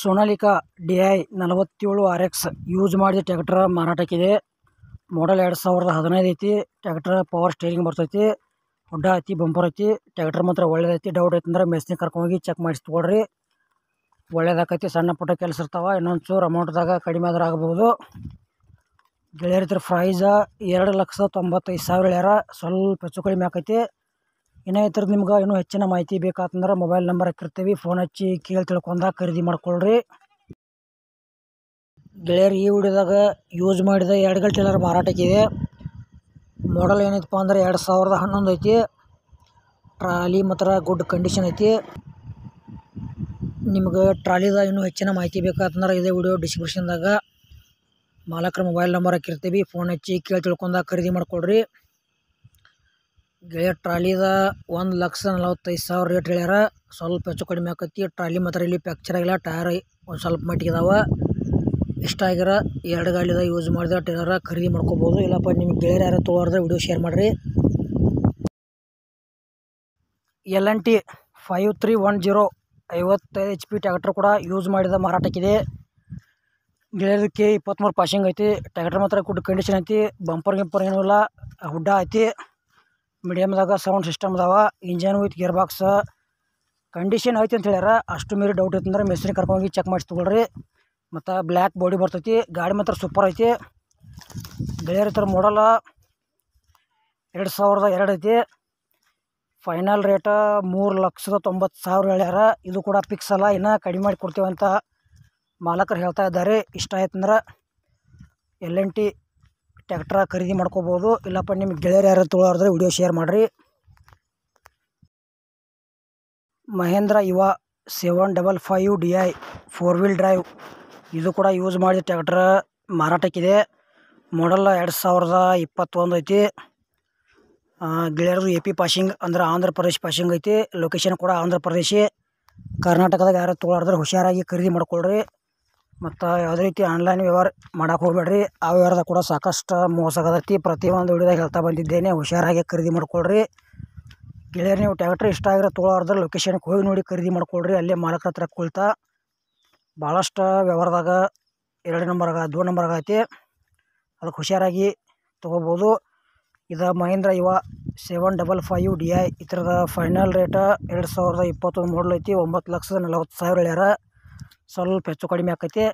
Sonalika DI 47RX use ಮಾಡಿದ tractor ಮಾರಾಟಕ್ಕಿದೆ. ಮಾಡಲ್ 2015 ಐತಿ. Tractor power steering ಬರ್ತೈತಿ. ಹುಡ್ಡ ಐತಿ, ಬಂಪರ್ ಐತಿ. ಟ್ರ್ಯಾಕ್ಟರ್ ಮಾತ್ರ ಒಳ್ಳೇದೈತಿ. ಡೌಟ್ ಐತಂದ್ರೆ ಮೆಸ್ಸಿಗೆ ಕರ್ಕೊಂಡೋಗಿ ಚೆಕ್ ಮಾಡಿಸಿ ತೊಗೊಳ್ರಿ. ಒಳ್ಳೇದಾಕೈತಿ. ಸಣ್ಣ ಪುಟ್ಟ ಕೆಲಸ ಇರ್ತಾವ. ಇನ್ನೊಂದು ಚೂರು ಅಮೌಂಟ್ದಾಗ ಕಡಿಮೆ ಆದ್ರೆ ಆಗ್ಬೋದು. ಗೆಳೆಯರ ಪ್ರೈಸ್ 2,95,000 ಹೇಳ್ಯಾರ. ಸ್ವಲ್ಪ ಹೆಚ್ಚು ಕಡಿಮೆ ಆಕೈತಿ. ಇನ್ನೂ ಇದ್ರದ್ದು ನಿಮ್ಗೆ ಇನ್ನೂ ಹೆಚ್ಚಿನ ಮಾಹಿತಿ ಬೇಕಾತಂದ್ರೆ ಮೊಬೈಲ್ ನಂಬರ್ ಹಾಕಿರ್ತೀವಿ. ಫೋನ್ ಹಚ್ಚಿ ಕೇಳಿ ತಿಳ್ಕೊಂಡಾಗ ಖರೀದಿ ಮಾಡ್ಕೊಳ್ರಿ. ಗೆಳೆಯರು, ಈ ವಿಡಿಯೋದಾಗ ಯೂಸ್ ಮಾಡಿದ 2 ಗಾಲಿ ಟೇಲರ್ ಮಾರಾಟಕ್ಕಿದೆ. ಮಾಡಲ್ ಏನೈತಪ್ಪ ಅಂದ್ರೆ 2011 ಐತಿ. ಟ್ರಾಲಿ ಮಾತ್ರ ಗುಡ್ ಕಂಡೀಷನ್ ಐತಿ. ನಿಮ್ಗೆ ಟ್ರಾಲಿದ ಇನ್ನೂ ಹೆಚ್ಚಿನ ಮಾಹಿತಿ ಬೇಕಾತಂದ್ರೆ ಇದೇ ವಿಡಿಯೋ ಡಿಸ್ಕ್ರಿಪ್ಷನ್ದಾಗ ಮಾಲಕರ ಮೊಬೈಲ್ ನಂಬರ್ ಹಾಕಿರ್ತೀವಿ. ಫೋನ್ ಹಚ್ಚಿ ಕೇಳಿ ತಿಳ್ಕೊಂಡಾಗ ಖರೀದಿ ಮಾಡ್ಕೊಳ್ರಿ. ಗೆಳೆಯ, ಟ್ರಾಲಿದ 1,45,000 ರೇಟ್ ಹೇಳ್ಯಾರ. ಸ್ವಲ್ಪ ಹೆಚ್ಚು ಕಡಿಮೆ ಆಕೈತಿ. ಟ್ರಾಲಿ ಮಾತ್ರ ಇಲ್ಲಿ ಫ್ಯಾಕ್ಚರ್ ಆಗಿಲ್ಲ. ಟೈರ್ ಒಂದು ಸ್ವಲ್ಪ ಮಟ್ಟಿಗೆ ಇದಾವೆ. ಇಷ್ಟ ಆಗಿರ 2 ಗಾಲಿದ ಯೂಸ್ ಮಾಡಿದ ಟೇಲರ ಖರೀದಿ ಮಾಡ್ಕೋಬೋದು. ಇಲ್ಲಪ್ಪ ನಿಮ್ಗೆ ಗೆಳೆಯರು ಯಾರು ತೊಗೊಳೋದ್ರೆ ವಿಡಿಯೋ ಶೇರ್ ಮಾಡಿರಿ. L&T 5310 55 HP ಟ್ರ್ಯಾಕ್ಟರ್ ಕೂಡ ಯೂಸ್ ಮಾಡಿದ ಮಾರಾಟಕ್ಕಿದೆ. ಗೆಳೆಯದಕ್ಕೆ 23 ಪಾಸಿಂಗ್ ಐತಿ. ಟ್ರ್ಯಾಕ್ಟರ್ ಮಾತ್ರ ಗುಡ್ ಕಂಡೀಷನ್ ಐತಿ. ಬಂಪರ್ ಗಿಂಪರ್ ಏನೂ ಇಲ್ಲ. ಹುಡ್ಡ ಐತಿ. ಮೀಡಿಯಮ್ದಾಗ ಸೌಂಡ್ ಸಿಸ್ಟಮ್ ಅದಾವ. Engine with gear box condition ಐತಿ ಅಂತ ಹೇಳ್ಯಾರ. ಅಷ್ಟು ಮೀರಿ ಡೌಟ್ ಐತಂದ್ರೆ ಮೆಸ್ಸಿಗೆ ಕರ್ಕೊಂಡೋಗಿ ಚೆಕ್ ಮಾಡಿಸಿ ತೊಗೊಳ್ರಿ. ಮತ್ತು ಬ್ಲ್ಯಾಕ್ ಬಾಡಿ ಬರ್ತೈತಿ. ಗಾಡಿ ಮಾತ್ರ ಸೂಪರ್ ಐತಿ. ಗೆಳೆಯರ ಥರ ಮಾಡಲ್ 2002 ಐತಿ. ಫೈನಲ್ ರೇಟ್ 3,90,000 ಹೇಳ್ಯಾರ. ಇದು ಕೂಡ ಫಿಕ್ಸ್ ಅಲ್ಲ, ಇನ್ನೂ ಕಡಿಮೆ ಮಾಡಿ ಕೊಡ್ತೀವಂತ ಮಾಲಕರು ಹೇಳ್ತಾ ಇದ್ದಾರೆ. ಇಷ್ಟ ಆಯ್ತಂದ್ರೆ L&T ಟ್ರ್ಯಾಕ್ಟರ್ ಖರೀದಿ ಮಾಡ್ಕೋಬೋದು. ಇಲ್ಲಪ್ಪ ನಿಮ್ಗೆ ಗೆಳೆಯರು ಯಾರು ತೊಗೊಳೋದ್ರೆ ವಿಡಿಯೋ ಶೇರ್ ಮಾಡಿರಿ. ಮಹೇಂದ್ರ ಯುವ 755 DI 4 ವೀಲ್ ಡ್ರೈವ್ ಇದು ಕೂಡ ಯೂಸ್ ಮಾಡಿದ ಟ್ರ್ಯಾಕ್ಟರ್ ಮಾರಾಟಕ್ಕಿದೆ. ಮಾಡಲ್ 2021 ಐತಿ. ಗೆಳೆಯರದು AP ಪಾಸಿಂಗ್ ಅಂದ್ರೆ ಆಂಧ್ರ ಪ್ರದೇಶ್ ಪಾಸಿಂಗ್ ಐತಿ. ಲೊಕೇಶನ್ ಕೂಡ ಆಂಧ್ರ ಪ್ರದೇಶ. ಕರ್ನಾಟಕದಾಗ ಯಾರು ತೊಗೊಳೋದ್ರೆ ಹುಷಾರಾಗಿ ಖರೀದಿ ಮಾಡ್ಕೊಳ್ರಿ. ಮತ್ತು ಯಾವುದೇ ರೀತಿ ಆನ್ಲೈನ್ ವ್ಯವಹಾರ ಮಾಡೋಕೆ ಹೋಗ್ಬೇಡ್ರಿ. ಆ ವ್ಯವಹಾರದಾಗ ಕೂಡ ಸಾಕಷ್ಟು ಮೋಸ ಆಗತೈತಿ. ಪ್ರತಿಯೊಂದು ವಿಡಿಯೋದಾಗ ಹೇಳ್ತಾ ಬಂದಿದ್ದೇನೆ. ಹುಷಾರಾಗಿ ಖರೀದಿ ಮಾಡ್ಕೊಳ್ರಿ. ಗೆಳೆಯರು, ನೀವು ಟ್ರ್ಯಾಕ್ಟರ್ ಇಷ್ಟ ಆಗಿರೋ ತೊಗೊಳೋದ್ರೆ ಲೊಕೇಶನ್ಗೆ ಹೋಗಿ ನೋಡಿ ಖರೀದಿ ಮಾಡ್ಕೊಳ್ರಿ. ಅಲ್ಲೇ ಮಾಲಕರ ಹತ್ರ ಕುಳ್ತಾ ಭಾಳಷ್ಟು ವ್ಯವಹಾರದಾಗ 2 ನಂಬರ್ಗ 2 ನಂಬರ್ಗ ಐತಿ. ಅದಕ್ಕೆ ಹುಷಾರಾಗಿ ತೊಗೋಬೋದು. ಇದು ಮಹೇಂದ್ರ ಯುವ 755 DI. ಇದರದ ಫೈನಲ್ ರೇಟ 2021 ಮಾಡಲ್ ಐತಿ. 9,40,000 ಹೇಳ್ಯಾರ. ಸ್ವಲ್ಪ ಹೆಚ್ಚು ಕಡಿಮೆ ಆಕೈತಿ.